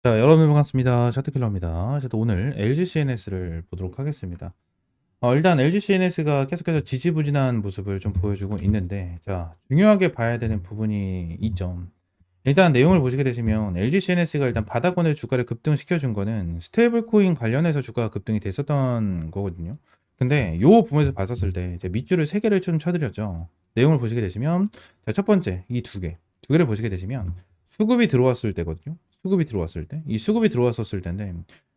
자, 여러분 반갑습니다. 차트킬러입니다. 저도 오늘 LG CNS를 보도록 하겠습니다. 일단 LG CNS가 계속해서 지지부진한 모습을 좀 보여주고 있는데, 자, 중요하게 봐야 되는 부분이 있죠. 일단 내용을 보시게 되시면 LG CNS가 일단 바닥권의 주가를 급등시켜준 거는 스테이블 코인 관련해서 주가가 급등이 됐었던 거거든요. 근데 요 부분에서 봤었을 때 이제 밑줄을 세 개를 좀 쳐드렸죠. 내용을 보시게 되시면, 자, 첫 번째 이 두 개를 보시게 되시면 수급이 들어왔을 때거든요. 수급이 들어왔을 때, 이 수급이 들어왔었을 텐데,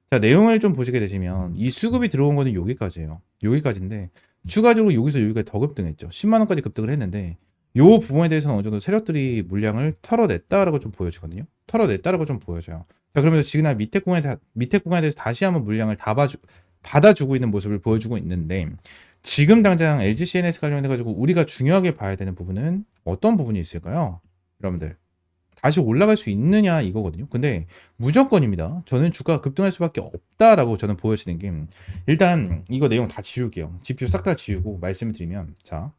자, 내용을 좀 보시게 되시면 이 수급이 들어온 거는 여기까지예요. 여기까지인데 추가적으로 여기서 여기까지 더 급등했죠. 10만 원까지 급등을 했는데 요 부분에 대해서는 어느 정도 세력들이 물량을 털어냈다라고 좀 보여지거든요. 털어냈다라고 좀 보여져요. 자, 그러면서 지금 밑에 구간에 대해서 다시 한번 물량을 받아주고 있는 모습을 보여주고 있는데, 지금 당장 LG CNS 관련해 가지고 우리가 중요하게 봐야 되는 부분은 어떤 부분이 있을까요? 여러분들, 다시 올라갈 수 있느냐 이거거든요. 근데 무조건입니다. 저는 주가가 급등할 수밖에 없다라고 저는 보여지는 게, 일단 이거 내용 다 지울게요. 지표 싹 다 지우고 말씀을 드리면, 자,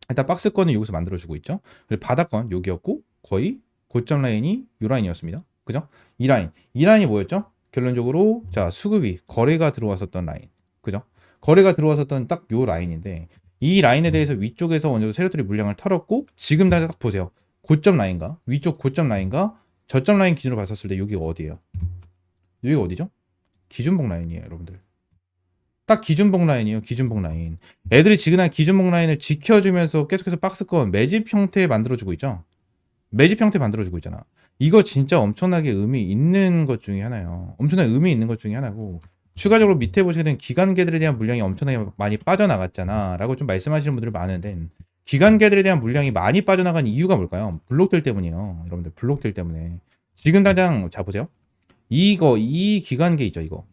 일단 박스권은 여기서 만들어주고 있죠. 그리고 바닥권 여기였고 거의 고점 라인이 이 라인이었습니다. 그죠? 이 라인이 뭐였죠? 결론적으로 자, 수급이 거래가 들어왔었던 라인. 그죠? 거래가 들어왔었던 딱 요 라인인데, 이 라인에 대해서 위쪽에서 어느 정도 세력들이 물량을 털었고, 지금 다시 딱 보세요. 고점 라인과 위쪽 고점 라인과 저점 라인 기준으로 봤었을 때 여기가 어디예요? 여기가 어디죠? 기준봉 라인이에요, 여러분들. 딱 기준봉 라인이에요. 기준봉 라인. 애들이 지그날 기준봉 라인을 지켜주면서 계속해서 박스권 매집 형태 만들어주고 있죠. 매집 형태 만들어주고 있잖아. 이거 진짜 엄청나게 의미 있는 것 중에 하나예요. 엄청나게 의미 있는 것 중에 하나고, 추가적으로 밑에 보시게 된 기관계들에 대한 물량이 엄청나게 많이 빠져나갔잖아 라고 좀 말씀하시는 분들이 많은데, 기관계들에 대한 물량이 많이 빠져나간 이유가 뭘까요? 블록들 때문이에요. 여러분들, 블록들 때문에. 지금 당장 자 보세요. 이 기간계 있죠,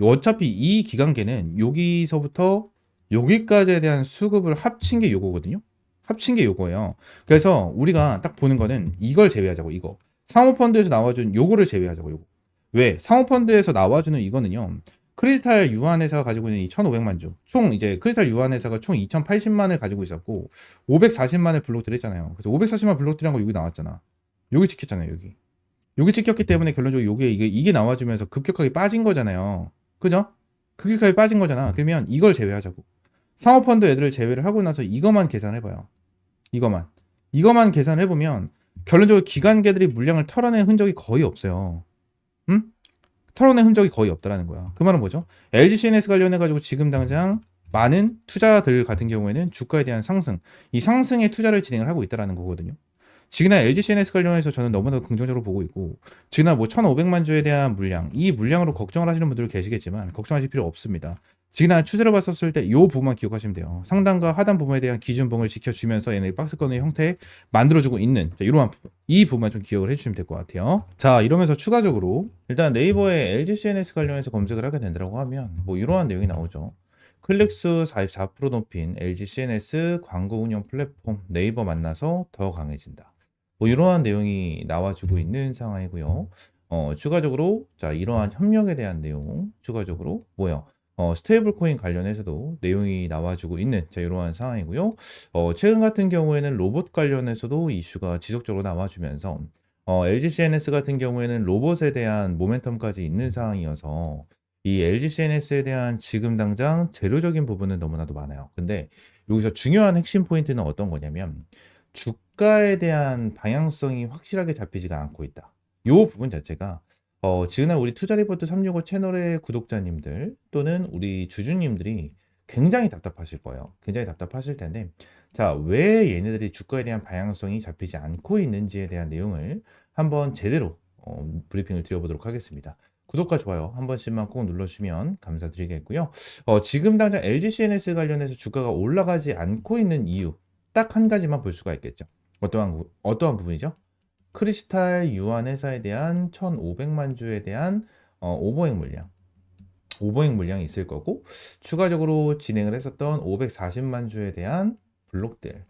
어차피 이 기간계는 여기서부터 여기까지에 대한 수급을 합친 게 요거거든요. 합친 게 요거예요. 그래서 우리가 딱 보는 거는 이걸 제외하자고, 이거. 상호펀드에서 나와준 요거를 제외하자고, 요거. 왜? 상호펀드에서 나와주는 이거는요, 크리스탈 유한회사가 가지고 있는 이 1,500만 주. 총 이제 크리스탈 유한회사가 총 2,080만을 가지고 있었고, 540만을 블록들 했잖아요. 그래서 540만 블록들이란 거 여기 나왔잖아. 여기 찍혔잖아요, 여기. 여기 찍혔기 때문에 결론적으로 이게 나와주면서 급격하게 빠진 거잖아요. 그죠? 급격하게 빠진 거잖아. 그러면 이걸 제외하자고. 상호펀드 애들을 제외를 하고 나서 이것만 계산해봐요. 이것만. 이것만 계산해보면 결론적으로 기관계들이 물량을 털어낸 흔적이 거의 없어요. 응? 털어낸 흔적이 거의 없다라는 거야. 그 말은 뭐죠? LG CNS 관련해가지고 지금 당장 많은 투자들 같은 경우에는 주가에 대한 상승, 이 상승의 투자를 진행을 하고 있다라는 거거든요. 지금날 LG CNS 관련해서 저는 너무나 긍정적으로 보고 있고, 지금날 뭐 1,500만 주에 대한 물량, 이 물량으로 걱정을 하시는 분들 계시겠지만 걱정하실 필요 없습니다. 지금날 추세를 봤었을 때 이 부분만 기억하시면 돼요. 상단과 하단 부분에 대한 기준봉을 지켜주면서 얘네 박스권의 형태 만들어주고 있는, 자, 이러한 부분, 이 부분만 좀 기억을 해주시면 될 것 같아요. 자, 이러면서 추가적으로 일단 네이버에 LG CNS 관련해서 검색을 하게 된다고 하면 뭐 이러한 내용이 나오죠. 클릭수 44% 높인 LG CNS 광고 운영 플랫폼 네이버 만나서 더 강해진다. 뭐 이러한 내용이 나와주고 있는 상황이고요. 추가적으로 자, 이러한 협력에 대한 내용 추가적으로 뭐요? 스테이블 코인 관련해서도 내용이 나와주고 있는, 자, 이러한 상황이고요. 최근 같은 경우에는 로봇 관련해서도 이슈가 지속적으로 나와주면서, LG CNS 같은 경우에는 로봇에 대한 모멘텀까지 있는 상황이어서 이 LG CNS에 대한 지금 당장 재료적인 부분은 너무나도 많아요. 근데 여기서 중요한 핵심 포인트는 어떤 거냐면, 주가에 대한 방향성이 확실하게 잡히지가 않고 있다. 이 부분 자체가, 지금날 우리 투자리포트 365 채널의 구독자님들 또는 우리 주주님들이 굉장히 답답하실 거예요. 굉장히 답답하실 텐데, 자, 왜 얘네들이 주가에 대한 방향성이 잡히지 않고 있는지에 대한 내용을 한번 제대로 브리핑을 드려보도록 하겠습니다. 구독과 좋아요 한 번씩만 꼭 눌러주시면 감사드리겠고요. 지금 당장 LG CNS 관련해서 주가가 올라가지 않고 있는 이유, 딱 한 가지만 볼 수가 있겠죠. 어떠한 부분이죠? 크리스탈 유한 회사에 대한 1,500만 주에 대한 오버행 물량, 오버행 물량이 있을 거고, 추가적으로 진행을 했었던 540만 주에 대한 블록들,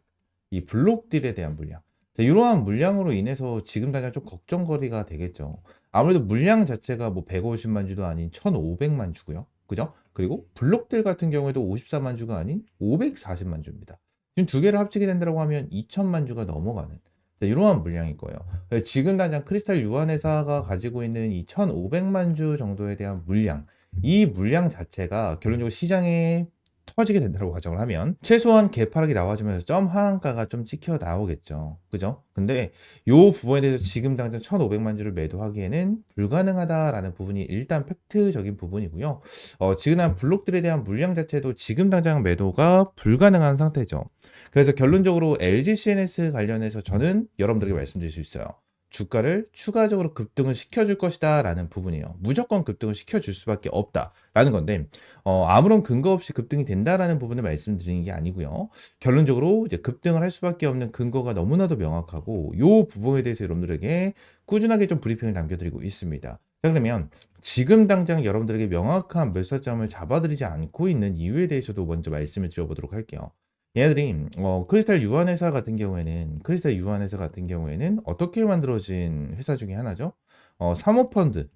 이 블록들에 대한 물량. 자, 이러한 물량으로 인해서 지금 당장 좀 걱정거리가 되겠죠. 아무래도 물량 자체가 뭐 150만 주도 아닌 1,500만 주고요. 그죠? 그리고 블록들 같은 경우에도 54만 주가 아닌 540만 주입니다. 지금 두 개를 합치게 된다고 하면 2천만 주가 넘어가는. 자, 이러한 물량일 거예요. 지금 당장 크리스탈 유한회사가 가지고 있는 이 1,500만 주 정도에 대한 물량, 이 물량 자체가 결론적으로 시장에 터지게 된다고 가정을 하면 최소한 개파락이 나와주면서 점 하한가가 좀 찍혀 나오겠죠. 그죠? 근데 요 부분에 대해서 지금 당장 1,500만 주를 매도하기에는 불가능하다라는 부분이 일단 팩트적인 부분이고요. 지금 한 블록들에 대한 물량 자체도 지금 당장 매도가 불가능한 상태죠. 그래서 결론적으로 LG CNS 관련해서 저는 여러분들에게 말씀드릴 수 있어요. 주가를 추가적으로 급등을 시켜줄 것이다 라는 부분이에요. 무조건 급등을 시켜줄 수밖에 없다 라는 건데 아무런 근거 없이 급등이 된다라는 부분을 말씀드리는 게 아니고요. 결론적으로 이제 급등을 할 수밖에 없는 근거가 너무나도 명확하고 이 부분에 대해서 여러분들에게 꾸준하게 좀 브리핑을 남겨드리고 있습니다. 자, 그러면 지금 당장 여러분들에게 명확한 매수점을 잡아드리지 않고 있는 이유에 대해서도 먼저 말씀을 드려보도록 할게요. 얘네들이 크리스탈 유한회사 같은 경우에는 어떻게 만들어진 회사 중에 하나죠? 사모펀드.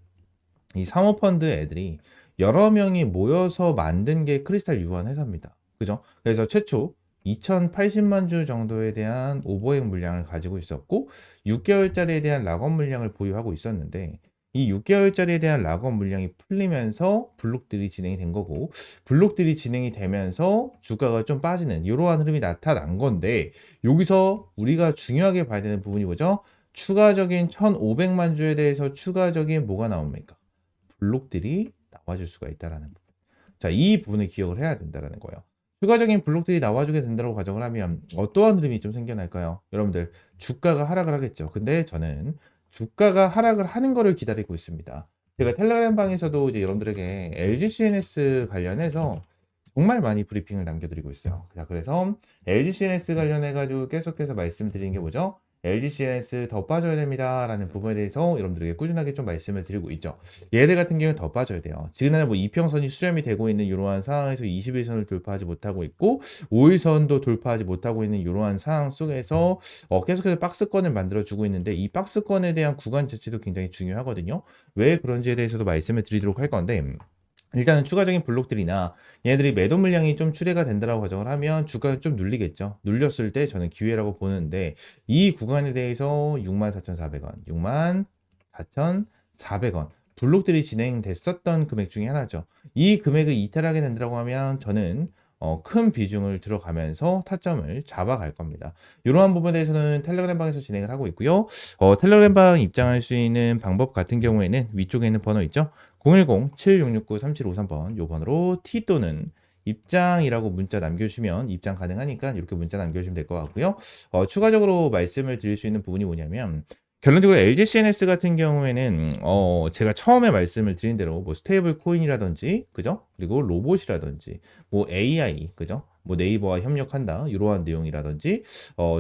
이 사모펀드 애들이 여러 명이 모여서 만든 게 크리스탈 유한회사입니다. 그죠? 그래서 최초 2080만 주 정도에 대한 오버행 물량을 가지고 있었고 6개월짜리에 대한 락업 물량을 보유하고 있었는데 이 6개월짜리에 대한 락업 물량이 풀리면서 블록들이 진행이 된 거고 블록들이 진행이 되면서 주가가 좀 빠지는 이러한 흐름이 나타난 건데 여기서 우리가 중요하게 봐야 되는 부분이 뭐죠? 추가적인 1,500만 주에 대해서 추가적인 뭐가 나옵니까? 블록들이 나와줄 수가 있다라는 부분. 자, 이 부분을 기억을 해야 된다라는 거예요. 추가적인 블록들이 나와주게 된다고 가정을 하면 어떠한 흐름이 좀 생겨날까요? 여러분들 주가가 하락을 하겠죠. 근데 저는 주가가 하락을 하는 거를 기다리고 있습니다. 제가 텔레그램 방에서도 이제 여러분들에게 LG CNS 관련해서 정말 많이 브리핑을 남겨드리고 있어요. 자, 그래서 LG CNS 관련해가지고 계속해서 말씀드리는 게 뭐죠? LG CNS 더 빠져야 됩니다. 라는 부분에 대해서 여러분들에게 꾸준하게 좀 말씀을 드리고 있죠. 얘들 같은 경우는 더 빠져야 돼요. 지금은 뭐 이평선이 수렴이 되고 있는 이러한 상황에서 21선을 돌파하지 못하고 있고 5일선도 돌파하지 못하고 있는 이러한 상황 속에서 계속해서 박스권을 만들어주고 있는데 이 박스권에 대한 구간 자체도 굉장히 중요하거든요. 왜 그런지에 대해서도 말씀을 드리도록 할 건데 일단은 추가적인 블록들이나 얘네들이 매도 물량이 좀 출회가 된다라고 가정을 하면 주가는 좀 눌리겠죠. 눌렸을 때 저는 기회라고 보는데 이 구간에 대해서 64,400원, 64,400원 블록들이 진행됐었던 금액 중에 하나죠. 이 금액을 이탈하게 된다고 하면 저는 큰 비중을 들어가면서 타점을 잡아갈 겁니다. 이러한 부분에 대해서는 텔레그램 방에서 진행을 하고 있고요. 텔레그램 방 입장할 수 있는 방법 같은 경우에는 위쪽에 있는 번호 있죠? 010-7669-3753번 요 번호로 T 또는 입장이라고 문자 남겨주시면 입장 가능하니까 이렇게 문자 남겨주시면 될 것 같고요. 추가적으로 말씀을 드릴 수 있는 부분이 뭐냐면 결론적으로 LG CNS 같은 경우에는 제가 처음에 말씀을 드린 대로 뭐 스테이블 코인이라든지 그죠? 그리고 로봇이라든지 뭐 AI 그죠? 뭐 네이버와 협력한다 이러한 내용이라든지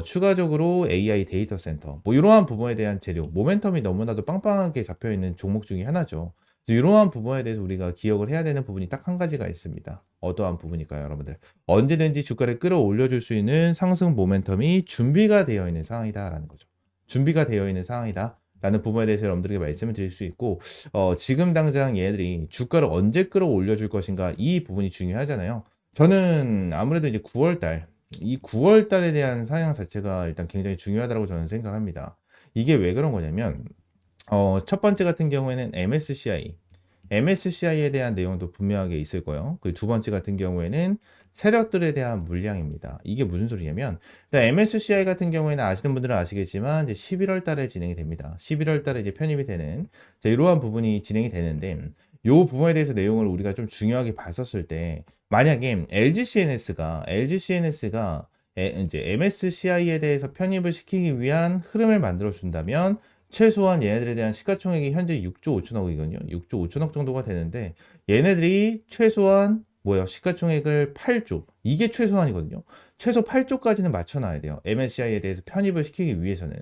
추가적으로 AI 데이터 센터 뭐 이러한 부분에 대한 재료 모멘텀이 너무나도 빵빵하게 잡혀 있는 종목 중에 하나죠. 이러한 부분에 대해서 우리가 기억을 해야 되는 부분이 딱 한 가지가 있습니다. 어떠한 부분일까요, 여러분들? 언제든지 주가를 끌어올려 줄 수 있는 상승 모멘텀이 준비가 되어 있는 상황이다라는 거죠. 준비가 되어 있는 상황이다. 라는 부분에 대해서 여러분들에게 말씀을 드릴 수 있고, 지금 당장 얘들이 주가를 언제 끌어올려 줄 것인가, 이 부분이 중요하잖아요. 저는 아무래도 이제 9월달, 이 9월달에 대한 상향 자체가 일단 굉장히 중요하다고 저는 생각합니다. 이게 왜 그런 거냐면, 첫 번째 같은 경우에는 MSCI에 대한 내용도 분명하게 있을 거예요. 그 두 번째 같은 경우에는 세력들에 대한 물량입니다. 이게 무슨 소리냐면, 일단 MSCI 같은 경우에는 아시는 분들은 아시겠지만, 이제 11월 달에 진행이 됩니다. 11월 달에 이제 편입이 되는, 이러한 부분이 진행이 되는데, 요 부분에 대해서 내용을 우리가 좀 중요하게 봤었을 때, 만약에 LG CNS가 이제 MSCI에 대해서 편입을 시키기 위한 흐름을 만들어 준다면, 최소한 얘네들에 대한 시가총액이 현재 6조 5천억이거든요. 6조 5천억 정도가 되는데 얘네들이 최소한 뭐예요? 시가총액을 8조. 이게 최소한이거든요. 최소 8조까지는 맞춰놔야 돼요. MSCI에 대해서 편입을 시키기 위해서는.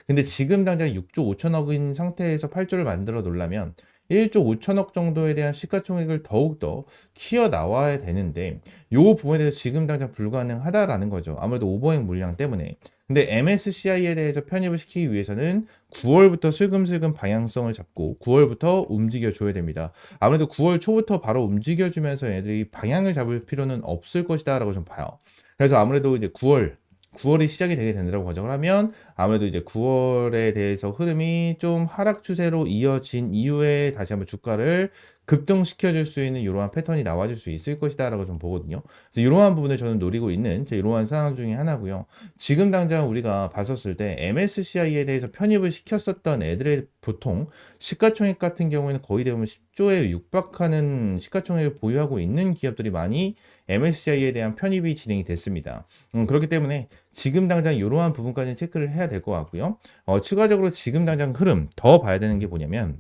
근데 지금 당장 6조 5천억인 상태에서 8조를 만들어 놓으려면 1조 5천억 정도에 대한 시가총액을 더욱더 키워 나와야 되는데 이 부분에 대해서 지금 당장 불가능하다라는 거죠. 아무래도 오버행 물량 때문에. 근데 MSCI에 대해서 편입을 시키기 위해서는 9월부터 슬금슬금 방향성을 잡고 9월부터 움직여줘야 됩니다. 아무래도 9월 초부터 바로 움직여주면서 애들이 방향을 잡을 필요는 없을 것이다 라고 좀 봐요. 그래서 아무래도 이제 9월이 시작이 되게 된다고 가정을 하면 아무래도 이제 9월에 대해서 흐름이 좀 하락 추세로 이어진 이후에 다시 한번 주가를 급등시켜 줄 수 있는 이러한 패턴이 나와줄 수 있을 것이다라고 좀 보거든요. 그래서 이러한 부분을 저는 노리고 있는 이러한 상황 중에 하나고요. 지금 당장 우리가 봤었을 때 MSCI에 대해서 편입을 시켰었던 애들의 보통 시가총액 같은 경우에는 거의 대부분 10조에 육박하는 시가총액을 보유하고 있는 기업들이 많이 MSCI에 대한 편입이 진행이 됐습니다. 그렇기 때문에 지금 당장 이러한 부분까지는 체크를 해야 될 것 같고요. 추가적으로 지금 당장 흐름 더 봐야 되는 게 뭐냐면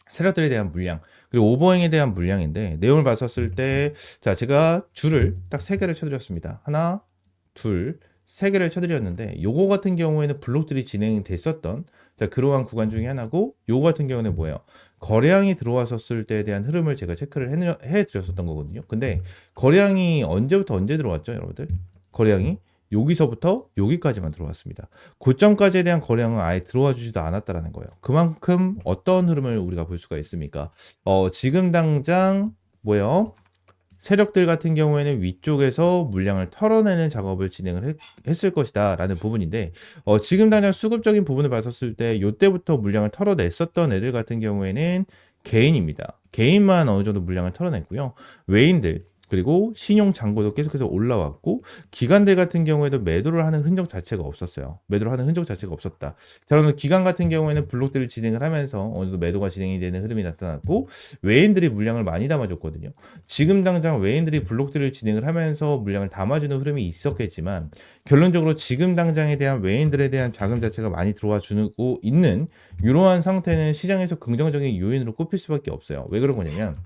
세력들에 대한 물량 그리고 오버행에 대한 물량인데 내용을 봤었을 때 자 제가 줄을 딱 3개를 쳐드렸습니다. 하나 둘 3개를 쳐드렸는데 요거 같은 경우에는 블록들이 진행이 됐었던 자 그러한 구간 중에 하나고 요거 같은 경우는 뭐예요? 거래량이 들어왔었을 때에 대한 흐름을 제가 체크를 해드렸었던 거거든요. 근데 거래량이 언제부터 언제 들어왔죠 여러분들? 거래량이 여기서부터 여기까지만 들어왔습니다. 고점까지에 대한 거래량은 아예 들어와 주지도 않았다라는 거예요. 그만큼 어떤 흐름을 우리가 볼 수가 있습니까? 지금 당장 뭐예요? 세력들 같은 경우에는 위쪽에서 물량을 털어내는 작업을 진행을 했을 것이다 라는 부분인데 지금 당장 수급적인 부분을 봤었을 때 이때부터 물량을 털어냈었던 애들 같은 경우에는 개인입니다. 개인만 어느 정도 물량을 털어냈고요. 외인들 그리고 신용 잔고도 계속해서 올라왔고 기관들 같은 경우에도 매도를 하는 흔적 자체가 없었어요. 매도를 하는 흔적 자체가 없었다. 자, 그러면 기관 같은 경우에는 블록들을 진행을 하면서 어느 정도 매도가 진행이 되는 흐름이 나타났고 외인들이 물량을 많이 담아줬거든요. 지금 당장 외인들이 블록들을 진행을 하면서 물량을 담아주는 흐름이 있었겠지만 결론적으로 지금 당장에 대한 외인들에 대한 자금 자체가 많이 들어와 주고 있는 이러한 상태는 시장에서 긍정적인 요인으로 꼽힐 수밖에 없어요. 왜 그런 거냐면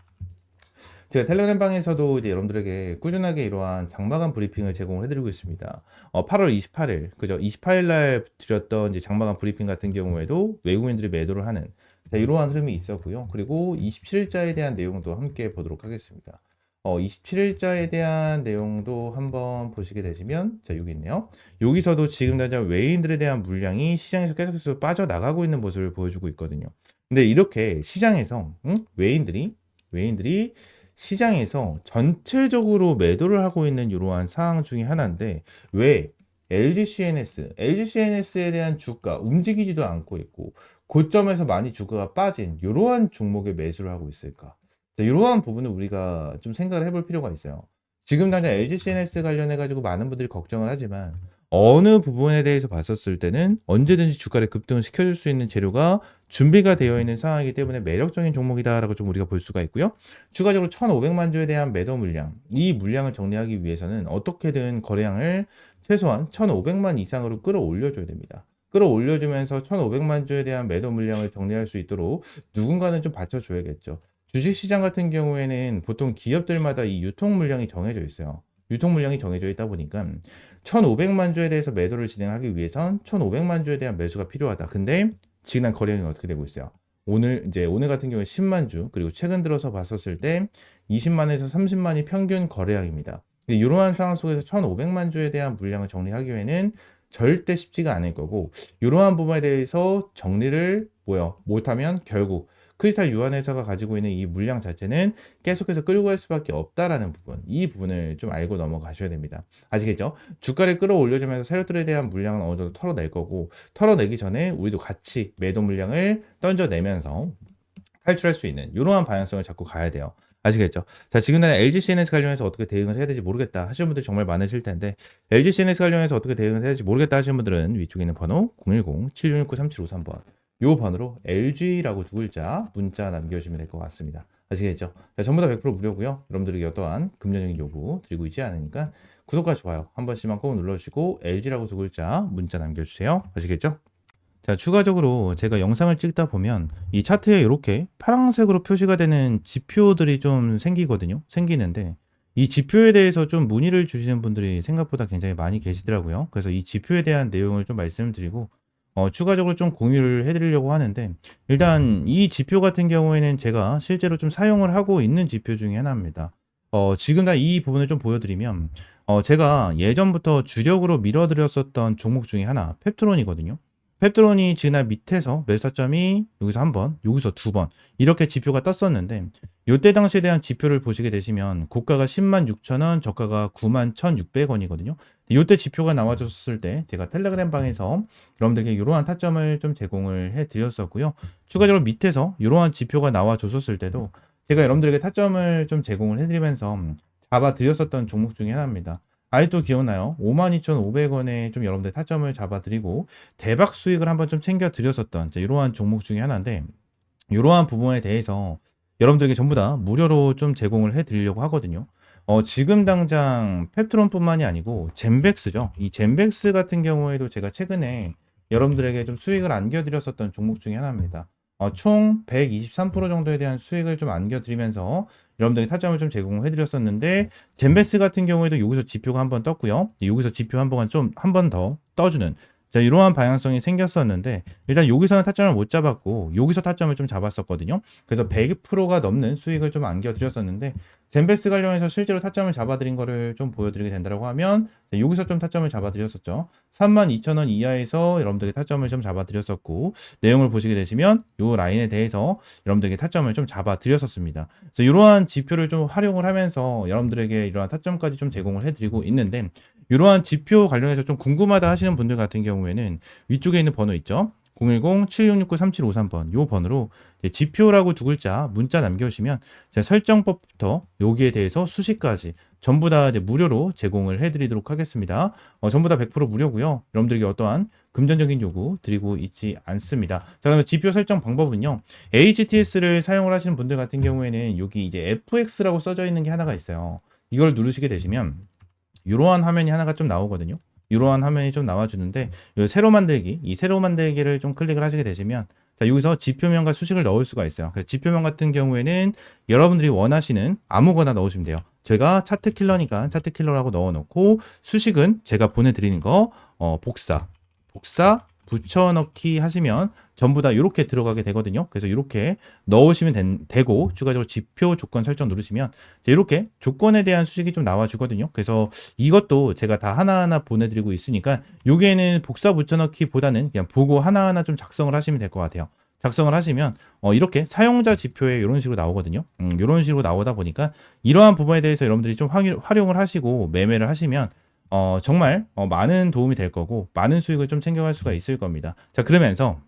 제가 텔레그램방에서도 이제 여러분들에게 꾸준하게 이러한 장마감 브리핑을 제공을 해드리고 있습니다. 8월 28일, 그죠? 28일 날 드렸던 이제 장마감 브리핑 같은 경우에도 외국인들이 매도를 하는 이러한 흐름이 있었고요. 그리고 27일자에 대한 내용도 함께 보도록 하겠습니다. 27일자에 대한 내용도 한번 보시게 되시면, 자, 여기 있네요. 여기서도 지금 당장 외인들에 대한 물량이 시장에서 계속해서 빠져나가고 있는 모습을 보여주고 있거든요. 근데 이렇게 시장에서, 외인들이 시장에서 전체적으로 매도를 하고 있는 이러한 상황 중에 하나인데 왜 LGCNS에 대한 주가 움직이지도 않고 있고 고점에서 많이 주가가 빠진 이러한 종목에 매수를 하고 있을까? 자, 이러한 부분을 우리가 좀 생각을 해볼 필요가 있어요. 지금 당장 LGCNS 관련해 가지고 많은 분들이 걱정을 하지만 어느 부분에 대해서 봤었을 때는 언제든지 주가를 급등을 시켜줄 수 있는 재료가 준비가 되어 있는 상황이기 때문에 매력적인 종목이다라고 좀 우리가 볼 수가 있고요. 추가적으로 1,500만 주에 대한 매도 물량, 이 물량을 정리하기 위해서는 어떻게든 거래량을 최소한 1,500만 이상으로 끌어올려줘야 됩니다. 끌어올려주면서 1,500만 주에 대한 매도 물량을 정리할 수 있도록 누군가는 좀 받쳐줘야겠죠. 주식시장 같은 경우에는 보통 기업들마다 이 유통 물량이 정해져 있어요. 유통 물량이 정해져 있다 보니까 1,500만 주에 대해서 매도를 진행하기 위해선 1,500만 주에 대한 매수가 필요하다. 근데 지난 거래량이 어떻게 되고 있어요? 오늘 같은 경우에 10만 주, 그리고 최근 들어서 봤었을 때 20만에서 30만이 평균 거래량입니다. 이러한 상황 속에서 1,500만 주에 대한 물량을 정리하기에는 절대 쉽지가 않을 거고, 이러한 부분에 대해서 정리를 못하면 결국 크리스탈 유한회사가 가지고 있는 이 물량 자체는 계속해서 끌고 갈 수밖에 없다라는 부분, 이 부분을 좀 알고 넘어가셔야 됩니다. 아시겠죠? 주가를 끌어올려주면서 세력들에 대한 물량은 어느 정도 털어낼 거고, 털어내기 전에 우리도 같이 매도 물량을 던져내면서 탈출할 수 있는 이러한 방향성을 잡고 가야 돼요. 아시겠죠? 자, 지금 난 LG CNS 관련해서 어떻게 대응을 해야 될지 모르겠다 하시는 분들 정말 많으실 텐데 LG CNS 관련해서 어떻게 대응을 해야 될지 모르겠다 하시는 분들은 위쪽에 있는 번호 010-7669-3753번 요 번호로 LG라고 두 글자 문자 남겨주시면 될 것 같습니다. 아시겠죠? 자, 전부 다 100% 무료고요. 여러분들에게 어떠한 금전적인 요구 드리고 있지 않으니까 구독과 좋아요 한 번씩만 꼭 눌러주시고 LG라고 두 글자 문자 남겨주세요. 아시겠죠? 자, 추가적으로 제가 영상을 찍다 보면 이 차트에 이렇게 파란색으로 표시가 되는 지표들이 좀 생기는데 이 지표에 대해서 좀 문의를 주시는 분들이 생각보다 굉장히 많이 계시더라고요. 그래서 이 지표에 대한 내용을 좀 말씀드리고 추가적으로 좀 공유를 해드리려고 하는데 일단 이 지표 같은 경우에는 제가 실제로 좀 사용을 하고 있는 지표 중에 하나입니다. 지금 다 이 부분을 좀 보여드리면 제가 예전부터 주력으로 밀어드렸었던 종목 중에 하나 펩트론이거든요. 펩트론이 지날 밑에서 매수 타점이 여기서 한 번, 여기서 두 번 이렇게 지표가 떴었는데 이때 당시에 대한 지표를 보시게 되시면 고가가 106,000원, 저가가 91,600원이거든요. 이때 지표가 나와줬을 때 제가 텔레그램 방에서 여러분들에게 이러한 타점을 좀 제공을 해드렸었고요. 추가적으로 밑에서 이러한 지표가 나와줬었을 때도 제가 여러분들에게 타점을 좀 제공을 해드리면서 잡아드렸었던 종목 중에 하나입니다. 아직도 기억나요? 52,500원에 좀 여러분들 타점을 잡아드리고 대박 수익을 한번 좀 챙겨드렸었던 이러한 종목 중에 하나인데 이러한 부분에 대해서 여러분들에게 전부 다 무료로 좀 제공을 해드리려고 하거든요. 지금 당장 펩트론뿐만이 아니고 젠백스죠. 이 젠백스 같은 경우에도 제가 최근에 여러분들에게 좀 수익을 안겨드렸었던 종목 중에 하나입니다. 총 123% 정도에 대한 수익을 좀 안겨드리면서 여러분들이 타점을 좀 제공해드렸었는데 젠베스 같은 경우에도 여기서 지표가 한번 떴고요. 여기서 지표 한 번 더 떠주는 자, 이러한 방향성이 생겼었는데 일단 여기서는 타점을 못 잡았고 여기서 타점을 좀 잡았었거든요. 그래서 100%가 넘는 수익을 좀 안겨드렸었는데 젠베스 관련해서 실제로 타점을 잡아드린 거를 좀 보여드리게 된다고 하면 여기서 좀 타점을 잡아드렸었죠. 32,000원 이하에서 여러분들에게 타점을 좀 잡아드렸었고 내용을 보시게 되시면 이 라인에 대해서 여러분들에게 타점을 좀 잡아드렸었습니다. 그래서 이러한 지표를 좀 활용을 하면서 여러분들에게 이러한 타점까지 좀 제공을 해드리고 있는데 이러한 지표 관련해서 좀 궁금하다 하시는 분들 같은 경우에는 위쪽에 있는 번호 있죠? 010-7669-3753번 요 번호로 지표라고 두 글자 문자 남겨주시면 제가 설정법부터 여기에 대해서 수식까지 전부 다 이제 무료로 제공을 해드리도록 하겠습니다. 전부 다 100% 무료고요. 여러분들에게 어떠한 금전적인 요구 드리고 있지 않습니다. 자, 그러면 지표 설정 방법은요. HTS를 사용을 하시는 분들 같은 경우에는 여기 이제 FX라고 써져 있는 게 하나가 있어요. 이걸 누르시게 되시면 이러한 화면이 하나가 좀 나오거든요. 이러한 화면이 좀 나와주는데 세로 만들기, 이 세로 만들기를 좀 클릭을 하시게 되시면 자, 여기서 지표명과 수식을 넣을 수가 있어요. 그래서 지표명 같은 경우에는 여러분들이 원하시는 아무거나 넣으시면 돼요. 제가 차트 킬러니까 차트 킬러라고 넣어놓고 수식은 제가 보내드리는 거 복사 붙여넣기 하시면 전부 다 이렇게 들어가게 되거든요. 그래서 이렇게 넣으시면 되고 추가적으로 지표 조건 설정 누르시면 이렇게 조건에 대한 수식이 좀 나와주거든요. 그래서 이것도 제가 다 하나하나 보내드리고 있으니까 여기에는 복사 붙여넣기보다는 그냥 보고 하나하나 좀 작성을 하시면 될 것 같아요. 작성을 하시면 이렇게 사용자 지표에 이런 식으로 나오거든요. 이런 식으로 나오다 보니까 이러한 부분에 대해서 여러분들이 좀 활용을 하시고 매매를 하시면 정말 많은 도움이 될 거고 많은 수익을 좀 챙겨갈 수가 있을 겁니다. 자, 그러면서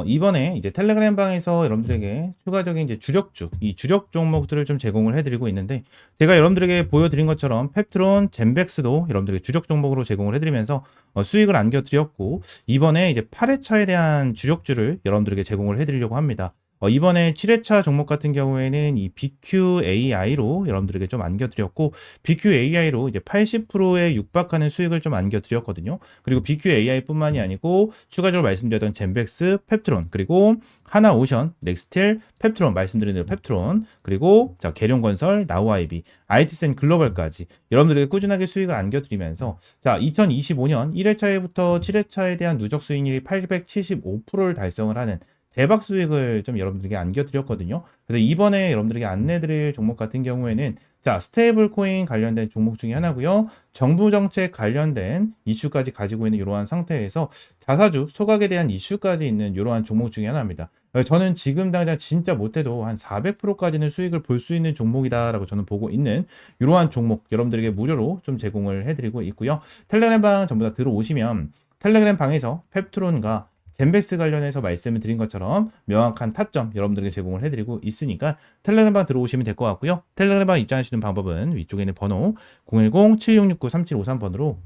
이번에 이제 텔레그램 방에서 여러분들에게 추가적인 이제 주력주, 이 주력 종목들을 좀 제공을 해드리고 있는데 제가 여러분들에게 보여드린 것처럼 펩트론, 젠백스도 여러분들에게 주력 종목으로 제공을 해드리면서 수익을 안겨드렸고 이번에 이제 8회차에 대한 주력주를 여러분들에게 제공을 해드리려고 합니다. 이번에 7회차 종목 같은 경우에는 이 BQAI로 여러분들에게 좀 안겨드렸고 BQAI로 이제 80%에 육박하는 수익을 좀 안겨드렸거든요. 그리고 BQAI 뿐만이 아니고 추가적으로 말씀드렸던 젠백스, 펩트론 그리고 하나오션, 넥스텔, 펩트론 말씀드린 대로 펩트론 그리고 자 계룡건설, 나우아이비, IT센 글로벌까지 여러분들에게 꾸준하게 수익을 안겨드리면서 자 2025년 1회차에부터 7회차에 대한 누적 수익률이 875%를 달성을 하는 대박 수익을 좀 여러분들에게 안겨드렸거든요. 그래서 이번에 여러분들에게 안내드릴 종목 같은 경우에는 자 스테이블 코인 관련된 종목 중에 하나고요. 정부 정책 관련된 이슈까지 가지고 있는 이러한 상태에서 자사주 소각에 대한 이슈까지 있는 이러한 종목 중에 하나입니다. 저는 지금 당장 진짜 못해도 한 400%까지는 수익을 볼 수 있는 종목이다라고 저는 보고 있는 이러한 종목 여러분들에게 무료로 좀 제공을 해드리고 있고요. 텔레그램 방 전부 다 들어오시면 텔레그램 방에서 펩트론과 젠베스 관련해서 말씀을 드린 것처럼 명확한 타점 여러분들에게 제공을 해드리고 있으니까 텔레그램방 들어오시면 될 것 같고요. 텔레그램방 입장하시는 방법은 위쪽에 있는 번호 010-7669-3753번으로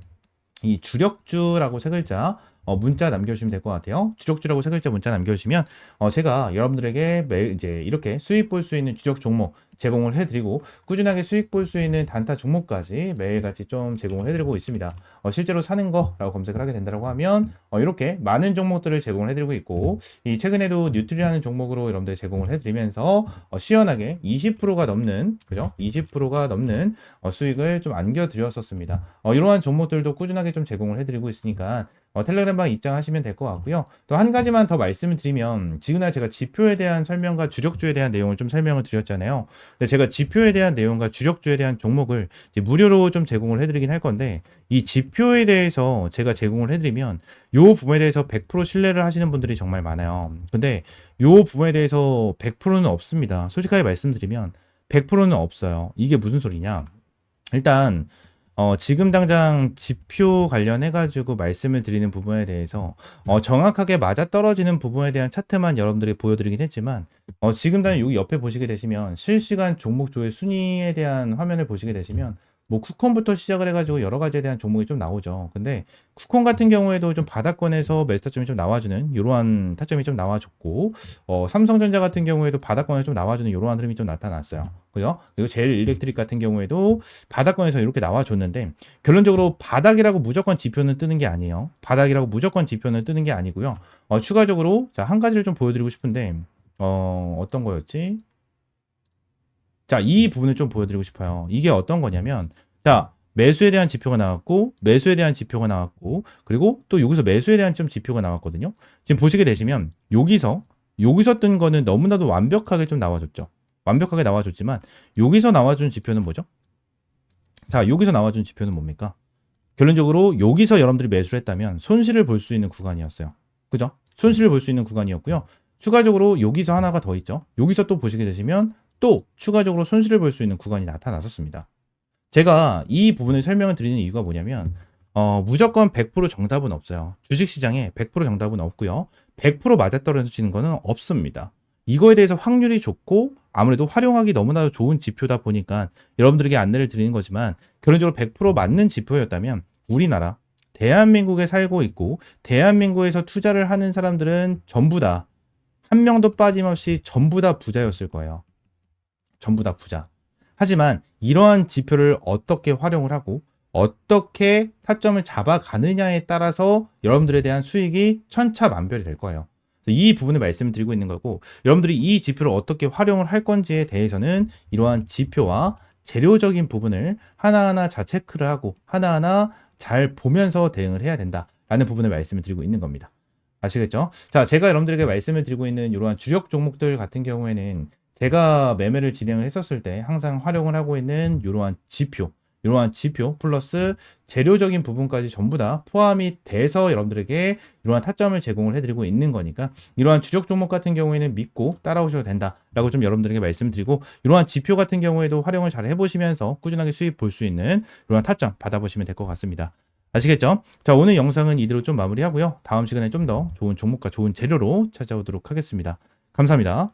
이 주력주라고 세 글자 문자 남겨주시면 될 것 같아요. 주력주라고 세 글자 문자 남겨주시면 제가 여러분들에게 매일 이제 이렇게 수익 볼 수 있는 주력 종목 제공을 해드리고 꾸준하게 수익 볼 수 있는 단타 종목까지 매일같이 좀 제공을 해드리고 있습니다. 실제로 사는 거라고 검색을 하게 된다고 하면 이렇게 많은 종목들을 제공을 해드리고 있고 이 최근에도 뉴트리라는 종목으로 여러분들 제공을 해드리면서 시원하게 20%가 넘는 그죠? 20%가 넘는 수익을 좀 안겨드렸었습니다. 이러한 종목들도 꾸준하게 좀 제공을 해드리고 있으니까 텔레그램방 입장하시면 될 것 같고요. 또 한 가지만 더 말씀을 드리면 지금날 제가 지표에 대한 설명과 주력주에 대한 내용을 좀 설명을 드렸잖아요. 근데 제가 지표에 대한 내용과 주력주에 대한 종목을 이제 무료로 좀 제공을 해드리긴 할 건데 이 지표에 대해서 제가 제공을 해드리면 요 부분에 대해서 100% 신뢰를 하시는 분들이 정말 많아요. 근데 요 부분에 대해서 100%는 없습니다. 솔직하게 말씀드리면 100%는 없어요. 이게 무슨 소리냐? 일단 지금 당장 지표 관련해 가지고 말씀을 드리는 부분에 대해서 정확하게 맞아떨어지는 부분에 대한 차트만 여러분들이 보여드리긴 했지만 지금 당장 여기 옆에 보시게 되시면 실시간 종목조의 순위에 대한 화면을 보시게 되시면 뭐 쿠폰부터 시작을 해가지고 여러 가지에 대한 종목이 좀 나오죠. 근데 쿠폰 같은 경우에도 좀 바닥권에서 매수 타점이 좀 나와주는 이러한 타점이 좀 나와줬고 삼성전자 같은 경우에도 바닥권에 좀 나와주는 이러한 흐름이 좀 나타났어요. 그죠? 그리고 제일 일렉트릭 같은 경우에도 바닥권에서 이렇게 나와줬는데 결론적으로 바닥이라고 무조건 지표는 뜨는 게 아니에요. 바닥이라고 무조건 지표는 뜨는 게 아니고요. 추가적으로 자, 한 가지를 좀 보여드리고 싶은데 어떤 거였지? 자, 이 부분을 좀 보여드리고 싶어요. 이게 어떤 거냐면, 자, 매수에 대한 지표가 나왔고, 매수에 대한 지표가 나왔고, 그리고 또 여기서 매수에 대한 좀 지표가 나왔거든요. 지금 보시게 되시면, 여기서 뜬 거는 너무나도 완벽하게 좀 나와줬죠. 완벽하게 나와줬지만, 여기서 나와준 지표는 뭐죠? 자, 여기서 나와준 지표는 뭡니까? 결론적으로 여기서 여러분들이 매수를 했다면 손실을 볼 수 있는 구간이었어요. 그죠? 손실을 볼 수 있는 구간이었고요. 추가적으로 여기서 하나가 더 있죠. 여기서 또 보시게 되시면 또 추가적으로 손실을 볼 수 있는 구간이 나타났었습니다. 제가 이 부분을 설명을 드리는 이유가 뭐냐면 무조건 100% 정답은 없어요. 주식시장에 100% 정답은 없고요. 100% 맞아떨어지는 거는 없습니다. 이거에 대해서 확률이 좋고 아무래도 활용하기 너무나도 좋은 지표다 보니까 여러분들에게 안내를 드리는 거지만 결론적으로 100% 맞는 지표였다면 우리나라 대한민국에 살고 있고 대한민국에서 투자를 하는 사람들은 전부 다 한 명도 빠짐없이 전부 다 부자였을 거예요. 전부 다 부자. 하지만 이러한 지표를 어떻게 활용을 하고 어떻게 타점을 잡아가느냐에 따라서 여러분들에 대한 수익이 천차만별이 될 거예요. 이 부분을 말씀을 드리고 있는 거고 여러분들이 이 지표를 어떻게 활용을 할 건지에 대해서는 이러한 지표와 재료적인 부분을 하나하나 잘 체크를 하고 하나하나 잘 보면서 대응을 해야 된다라는 부분을 말씀을 드리고 있는 겁니다. 아시겠죠? 자, 제가 여러분들에게 말씀을 드리고 있는 이러한 주력 종목들 같은 경우에는 제가 매매를 진행을 했었을 때 항상 활용을 하고 있는 이러한 지표 플러스 재료적인 부분까지 전부 다 포함이 돼서 여러분들에게 이러한 타점을 제공을 해드리고 있는 거니까 이러한 주력 종목 같은 경우에는 믿고 따라오셔도 된다라고 좀 여러분들에게 말씀드리고 이러한 지표 같은 경우에도 활용을 잘 해보시면서 꾸준하게 수익 볼 수 있는 이러한 타점 받아보시면 될 것 같습니다. 아시겠죠? 자, 오늘 영상은 이대로 좀 마무리하고요. 다음 시간에 좀 더 좋은 종목과 좋은 재료로 찾아오도록 하겠습니다. 감사합니다.